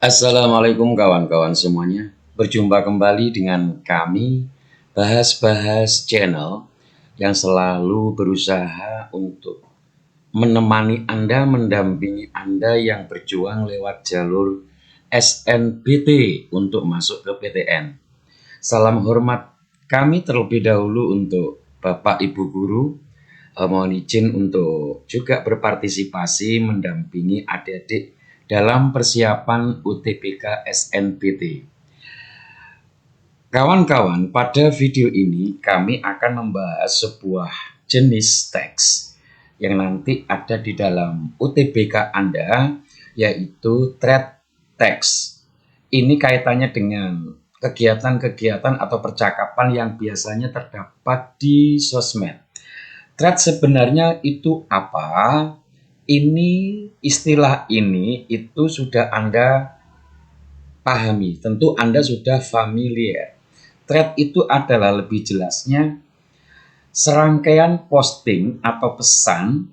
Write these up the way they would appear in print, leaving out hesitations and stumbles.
Assalamualaikum kawan-kawan semuanya. Berjumpa kembali dengan kami Bahas-Bahas Channel yang selalu berusaha untuk menemani Anda, mendampingi Anda yang berjuang lewat jalur SNBT untuk masuk ke PTN. Salam hormat kami terlebih dahulu untuk Bapak Ibu Guru. Mohon izin untuk juga berpartisipasi mendampingi adik-adik dalam persiapan UTBK SNBT. Kawan-kawan, pada video ini kami akan membahas sebuah jenis teks yang nanti ada di dalam UTBK Anda, yaitu thread text. Ini kaitannya dengan kegiatan-kegiatan atau percakapan yang biasanya terdapat di sosmed. Thread sebenarnya itu apa? Istilah ini itu sudah Anda pahami, tentu Anda sudah familiar. Thread itu adalah lebih jelasnya serangkaian posting atau pesan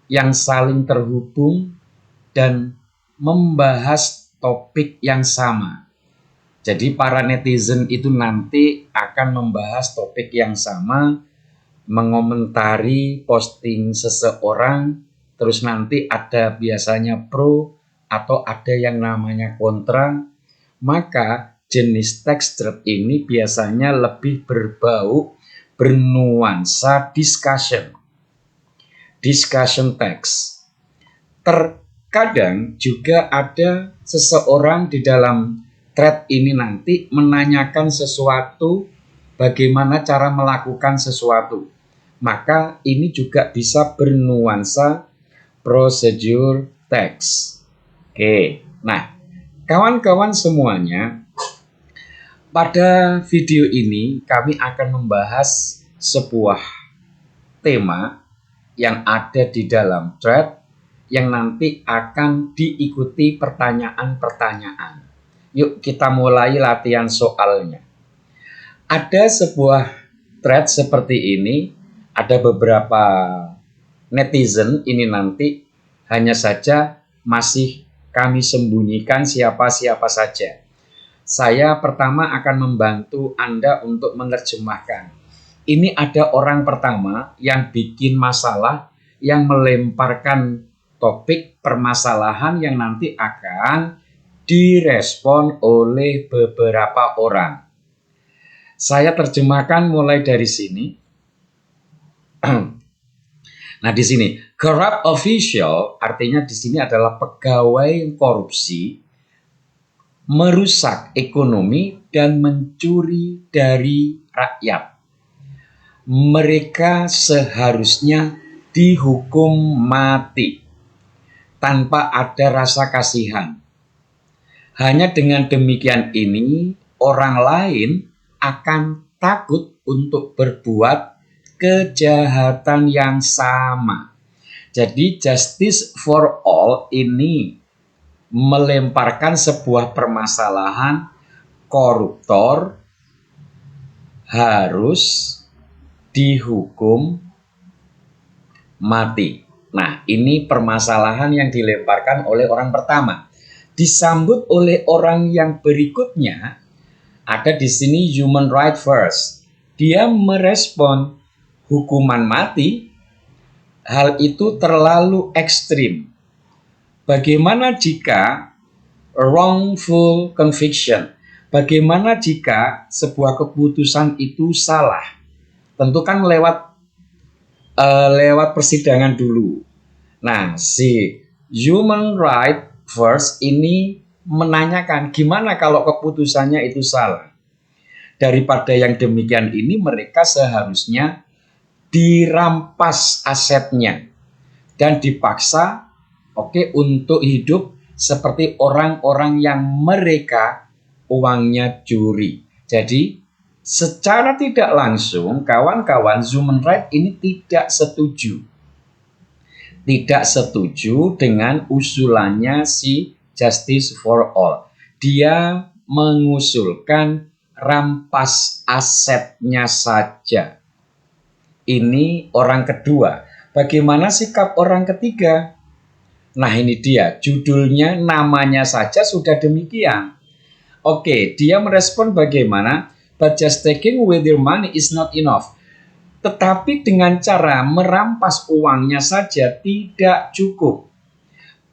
yang saling terhubung dan membahas topik yang sama. Jadi para netizen itu nanti akan membahas topik yang sama, mengomentari posting seseorang. Terus nanti ada biasanya pro atau ada yang namanya kontra. Maka jenis teks thread ini biasanya lebih berbau bernuansa discussion text. Terkadang juga ada seseorang di dalam thread ini nanti menanyakan sesuatu, bagaimana cara melakukan sesuatu. Maka ini juga bisa bernuansa procedure text. Oke, nah kawan-kawan semuanya, pada video ini kami akan membahas sebuah tema yang ada di dalam thread yang nanti akan diikuti pertanyaan-pertanyaan. Yuk kita mulai latihan soalnya. Ada sebuah thread seperti ini, ada beberapa netizen ini nanti hanya saja masih kami sembunyikan siapa-siapa saja. Saya pertama akan membantu Anda untuk menerjemahkan. Ini ada orang pertama yang bikin masalah, yang melemparkan topik permasalahan yang nanti akan direspon oleh beberapa orang. Saya terjemahkan mulai dari sini. Nah, di sini corrupt official artinya di sini adalah pegawai korupsi, merusak ekonomi dan mencuri dari rakyat. Mereka seharusnya dihukum mati tanpa ada rasa kasihan. Hanya dengan demikian ini orang lain akan takut untuk berbuat kejahatan yang sama. Jadi justice for all ini melemparkan sebuah permasalahan koruptor harus dihukum mati. Nah, ini permasalahan yang dilemparkan oleh orang pertama. Disambut oleh orang yang berikutnya, ada di sini human right first. Dia merespon hukuman mati, hal itu terlalu ekstrim. Bagaimana jika wrongful conviction? Bagaimana jika sebuah keputusan itu salah? Tentu kan lewat persidangan dulu. Nah, si human right first ini menanyakan gimana kalau keputusannya itu salah. Daripada yang demikian ini mereka seharusnya dirampas asetnya dan dipaksa untuk hidup seperti orang-orang yang mereka uangnya curi. Jadi secara tidak langsung kawan-kawan human right ini tidak setuju dengan usulannya si justice for all. Dia mengusulkan rampas asetnya saja. Ini orang kedua. Bagaimana sikap orang ketiga? Nah ini dia, judulnya, namanya saja sudah demikian. Oke, dia merespon bagaimana? But just taking away their money is not enough. Tetapi dengan cara merampas uangnya saja tidak cukup.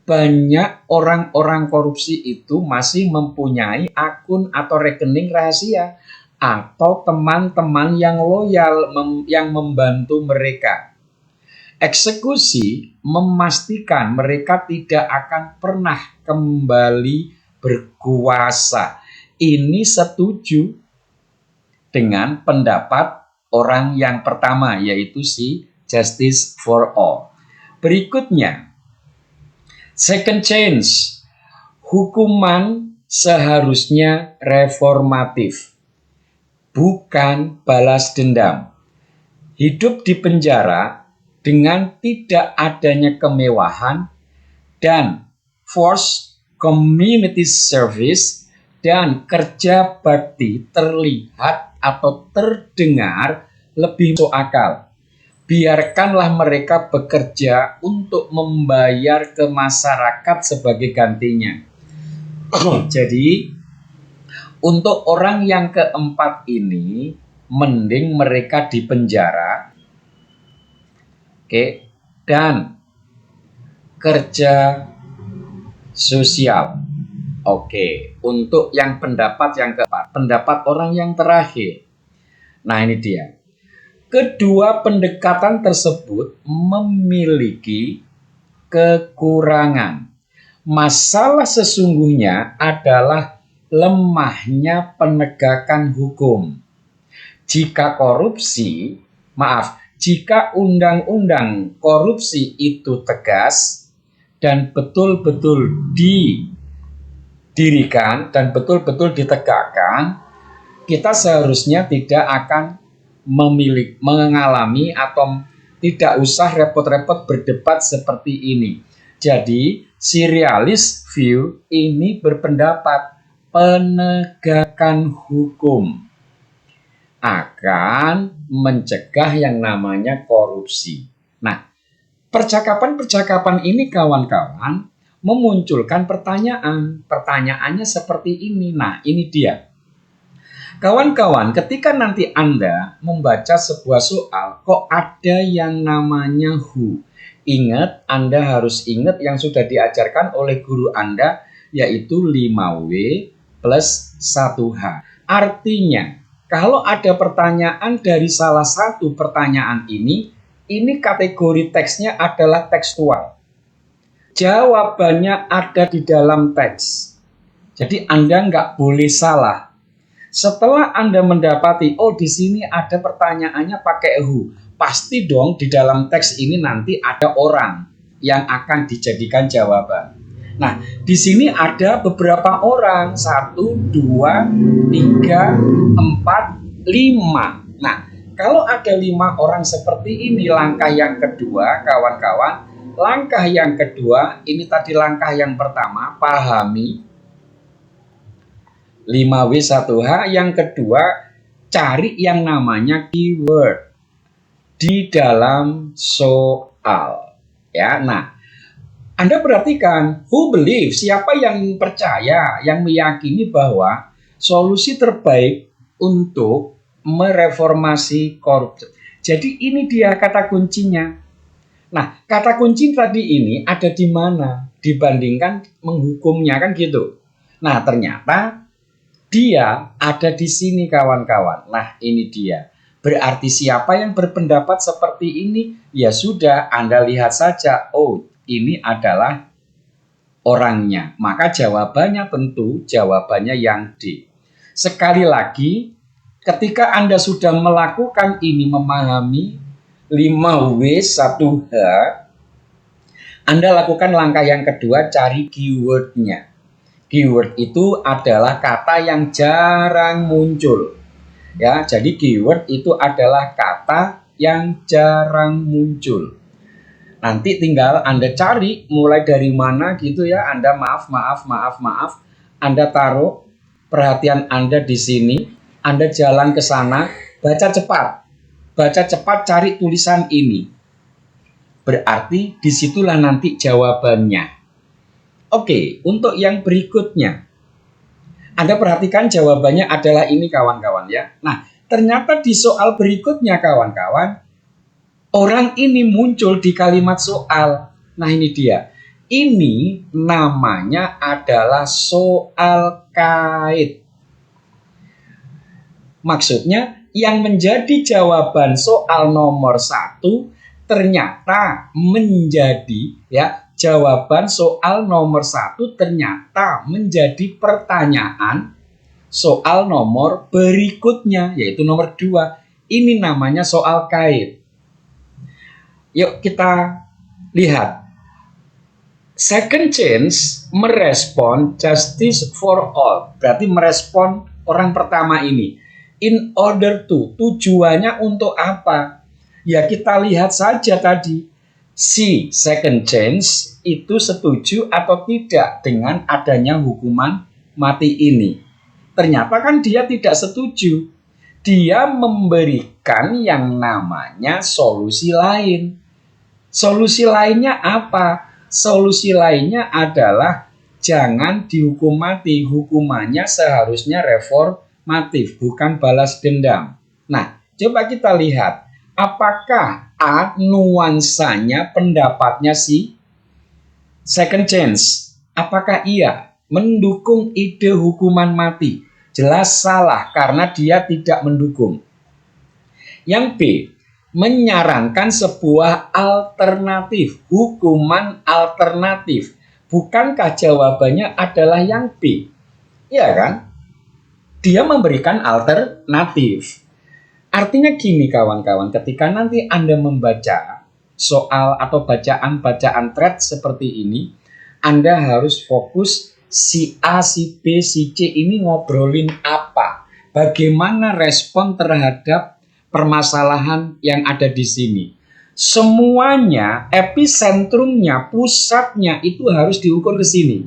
Banyak orang-orang korupsi itu masih mempunyai akun atau rekening rahasia atau teman-teman yang loyal yang membantu mereka. Eksekusi memastikan mereka tidak akan pernah kembali berkuasa. Ini setuju dengan pendapat orang yang pertama, yaitu si Justice for All. Berikutnya, second chance. Hukuman seharusnya reformatif, bukan balas dendam. Hidup di penjara dengan tidak adanya kemewahan dan forced community service dan kerja bakti terlihat atau terdengar lebih masuk akal. Biarkanlah mereka bekerja untuk membayar ke masyarakat sebagai gantinya. Jadi, untuk orang yang keempat ini, mending mereka di penjara, dan kerja sosial. Untuk yang pendapat yang keempat, pendapat orang yang terakhir. Nah ini dia. Kedua pendekatan tersebut memiliki kekurangan. Masalah sesungguhnya adalah lemahnya penegakan hukum. Jika undang-undang korupsi itu tegas dan betul-betul didirikan dan betul-betul ditegakkan, kita seharusnya tidak akan mengalami atau tidak usah repot-repot berdebat seperti ini. Jadi, serialist view ini berpendapat penegakan hukum akan mencegah yang namanya korupsi. Nah, percakapan-percakapan ini kawan-kawan memunculkan pertanyaan. Pertanyaannya seperti ini. Nah, ini dia. Kawan-kawan, ketika nanti Anda membaca sebuah soal, kok ada yang namanya who? Ingat, Anda harus ingat yang sudah diajarkan oleh guru Anda, yaitu 5W plus 1H. Artinya, kalau ada pertanyaan dari salah satu pertanyaan ini kategori teksnya adalah tekstual. Jawabannya ada di dalam teks. Jadi Anda nggak boleh salah. Setelah Anda mendapati, di sini ada pertanyaannya pakai who, pasti dong di dalam teks ini nanti ada orang yang akan dijadikan jawaban. Nah, di sini ada beberapa orang, 1, 2, 3, 4, 5. Nah, kalau ada 5 orang seperti ini, langkah yang kedua, kawan-kawan, langkah yang kedua, ini tadi langkah yang pertama, pahami 5W1H. Yang kedua, cari yang namanya keyword di dalam soal. Ya, nah, Anda perhatikan, who believe, siapa yang percaya, yang meyakini bahwa solusi terbaik untuk mereformasi korupsi. Jadi ini dia kata kuncinya. Nah, kata kunci tadi ini ada di mana dibandingkan menghukumnya, kan gitu. Nah, ternyata dia ada di sini kawan-kawan. Nah ini dia. Berarti siapa yang berpendapat seperti ini? Ya sudah, Anda lihat saja. Ini adalah orangnya. Maka jawabannya tentu jawabannya yang D. Sekali lagi, ketika Anda sudah melakukan ini, memahami 5W1H, Anda lakukan langkah yang kedua, cari keywordnya. Keyword itu adalah kata yang jarang muncul. Ya, jadi keyword itu adalah kata yang jarang muncul. Nanti tinggal Anda cari mulai dari mana gitu ya. Anda maaf. Anda taruh perhatian Anda di sini. Anda jalan ke sana, baca cepat. Baca cepat, cari tulisan ini. Berarti disitulah nanti jawabannya. Oke, untuk yang berikutnya. Anda perhatikan jawabannya adalah ini kawan-kawan ya. Nah, ternyata di soal berikutnya kawan-kawan, orang ini muncul di kalimat soal. Nah ini dia. Ini namanya adalah soal kait. Maksudnya yang menjadi jawaban soal nomor 1 ternyata menjadi ya jawaban soal nomor 1 ternyata menjadi pertanyaan soal nomor berikutnya yaitu nomor 2. Ini namanya soal kait. Yuk kita lihat. Second chance merespon justice for all. Berarti merespon orang pertama ini. In order to, tujuannya untuk apa? Ya kita lihat saja tadi. Si second chance itu setuju atau tidak dengan adanya hukuman mati ini. Ternyata kan dia tidak setuju. Dia memberikan yang namanya solusi lain. Solusi lainnya apa? Solusi lainnya adalah jangan dihukum mati, hukumannya seharusnya reformatif, bukan balas dendam. Nah, coba kita lihat, apakah nuansanya pendapatnya si second chance? Apakah ia mendukung ide hukuman mati? Jelas salah karena dia tidak mendukung. Yang B, menyarankan sebuah alternatif, hukuman alternatif. Bukankah jawabannya adalah yang B? Ya kan? Dia memberikan alternatif. Artinya gini kawan-kawan, ketika nanti Anda membaca soal atau bacaan-bacaan thread seperti ini, Anda harus fokus si A, si B, si C ini ngobrolin apa. Bagaimana respon terhadap permasalahan yang ada di sini. Semuanya, episentrumnya, pusatnya itu harus diukur ke sini.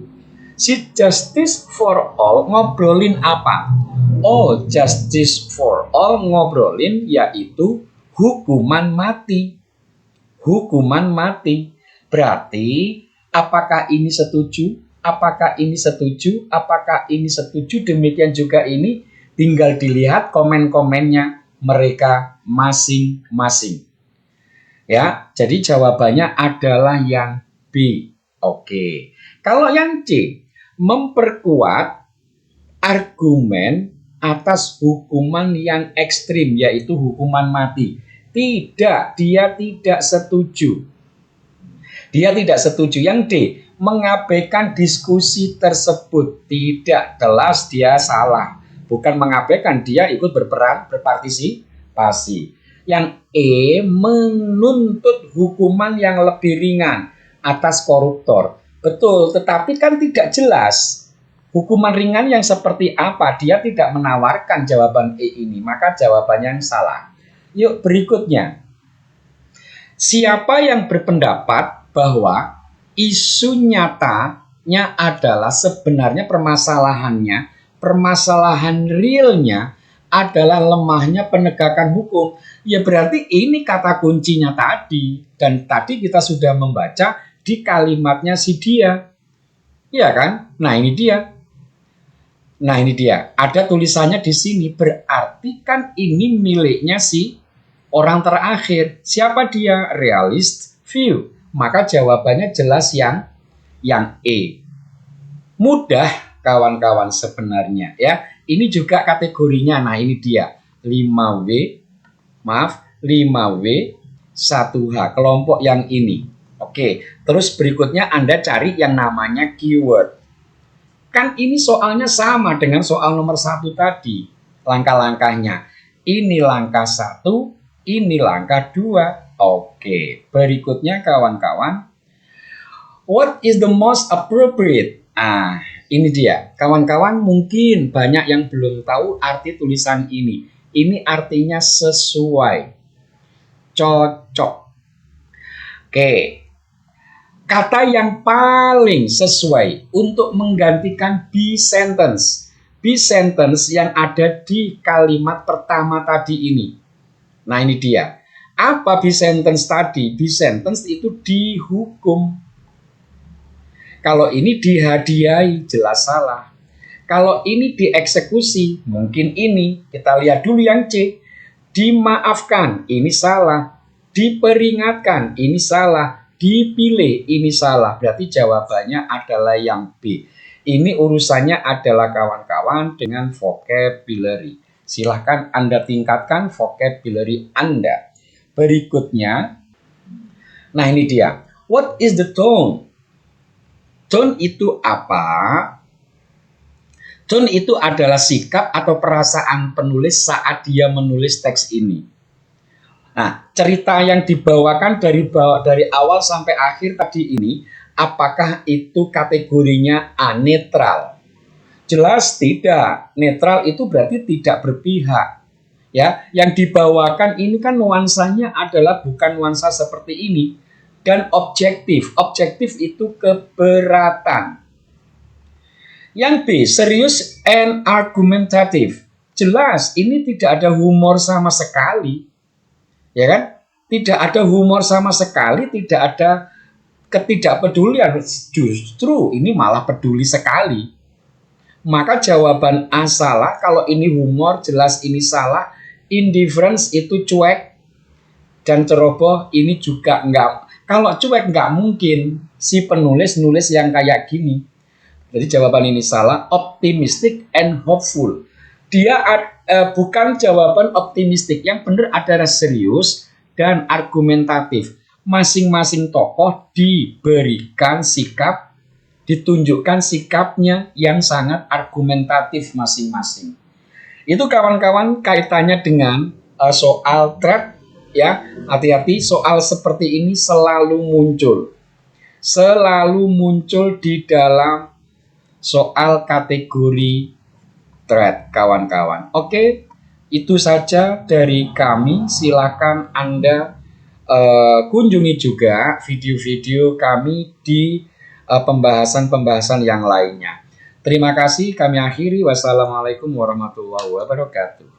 Si justice for all ngobrolin apa? Oh, justice for all ngobrolin yaitu hukuman mati. Hukuman mati. Berarti apakah ini setuju? Apakah ini setuju? Apakah ini setuju? Demikian juga ini tinggal dilihat komen-komennya mereka masing-masing. Ya, jadi jawabannya adalah yang B. Oke. Kalau yang C, memperkuat argumen atas hukuman yang ekstrim, yaitu hukuman mati. Tidak, dia tidak setuju. Dia tidak setuju. Yang D, mengabaikan diskusi tersebut. Tidak, jelas dia salah. Bukan mengabaikan, dia ikut berperan, berpartisipasi. Yang E, menuntut hukuman yang lebih ringan atas koruptor. Betul, tetapi kan tidak jelas. Hukuman ringan yang seperti apa? Dia tidak menawarkan jawaban E ini, maka jawabannya yang salah. Yuk berikutnya. Siapa yang berpendapat bahwa isu nyatanya adalah sebenarnya permasalahan realnya adalah lemahnya penegakan hukum. Ya berarti ini kata kuncinya tadi. Dan tadi kita sudah membaca di kalimatnya si dia. Iya kan? Nah ini dia. Ada tulisannya di sini. Berarti kan ini miliknya si orang terakhir. Siapa dia? Realist view. Maka jawabannya jelas yang E. Mudah kawan-kawan sebenarnya ya. Ini juga kategorinya. Nah ini dia 5W 1H kelompok yang ini. Oke, terus berikutnya Anda cari yang namanya keyword. Kan ini soalnya sama dengan soal nomor 1 tadi. Langkah-langkahnya. Ini langkah 1, ini langkah 2. Oke, berikutnya kawan-kawan. What is the most appropriate? Ini dia. Kawan-kawan mungkin banyak yang belum tahu arti tulisan ini. Ini artinya sesuai. Cocok. Oke. Kata yang paling sesuai untuk menggantikan be sentence. Be sentence yang ada di kalimat pertama tadi ini. Nah ini dia. Apa be sentence tadi? Be sentence itu dihukum. Kalau ini dihadiahi, jelas salah. Kalau ini dieksekusi, mungkin ini. Kita lihat dulu yang C. Dimaafkan, ini salah. Diperingatkan, ini salah. Dipilih, ini salah. Berarti jawabannya adalah yang B. Ini urusannya adalah kawan-kawan dengan vocabulary. Silahkan Anda tingkatkan vocabulary Anda. Berikutnya, nah ini dia. What is the tone? Tone itu apa? Tone itu adalah sikap atau perasaan penulis saat dia menulis teks ini. Nah, cerita yang dibawakan dari awal sampai akhir tadi ini, apakah itu kategorinya netral? Jelas tidak. Netral itu berarti tidak berpihak. Ya, yang dibawakan ini kan nuansanya adalah bukan nuansa seperti ini, dan objektif. Objektif itu keberatan. Yang B, serius and argumentative. Jelas, ini tidak ada humor sama sekali. Ya kan? Tidak ada humor sama sekali, tidak ada ketidakpedulian. Justru ini malah peduli sekali. Maka jawaban A salah, kalau ini humor jelas ini salah. Indifference itu cuek dan ceroboh ini juga enggak. Kalau cuek enggak mungkin si penulis nulis yang kayak gini. Jadi jawaban ini salah. Optimistic and hopeful. Dia bukan jawaban optimistik. Yang benar adalah serius dan argumentatif. Masing-masing tokoh diberikan sikap, ditunjukkan sikapnya yang sangat argumentatif masing-masing. Itu kawan-kawan kaitannya dengan soal threat, ya. Hati-hati, soal seperti ini selalu muncul. Selalu muncul di dalam soal kategori threat, kawan-kawan. Oke, itu saja dari kami. Silakan Anda kunjungi juga video-video kami di pembahasan-pembahasan yang lainnya. Terima kasih, kami akhiri. Wassalamualaikum warahmatullahi wabarakatuh.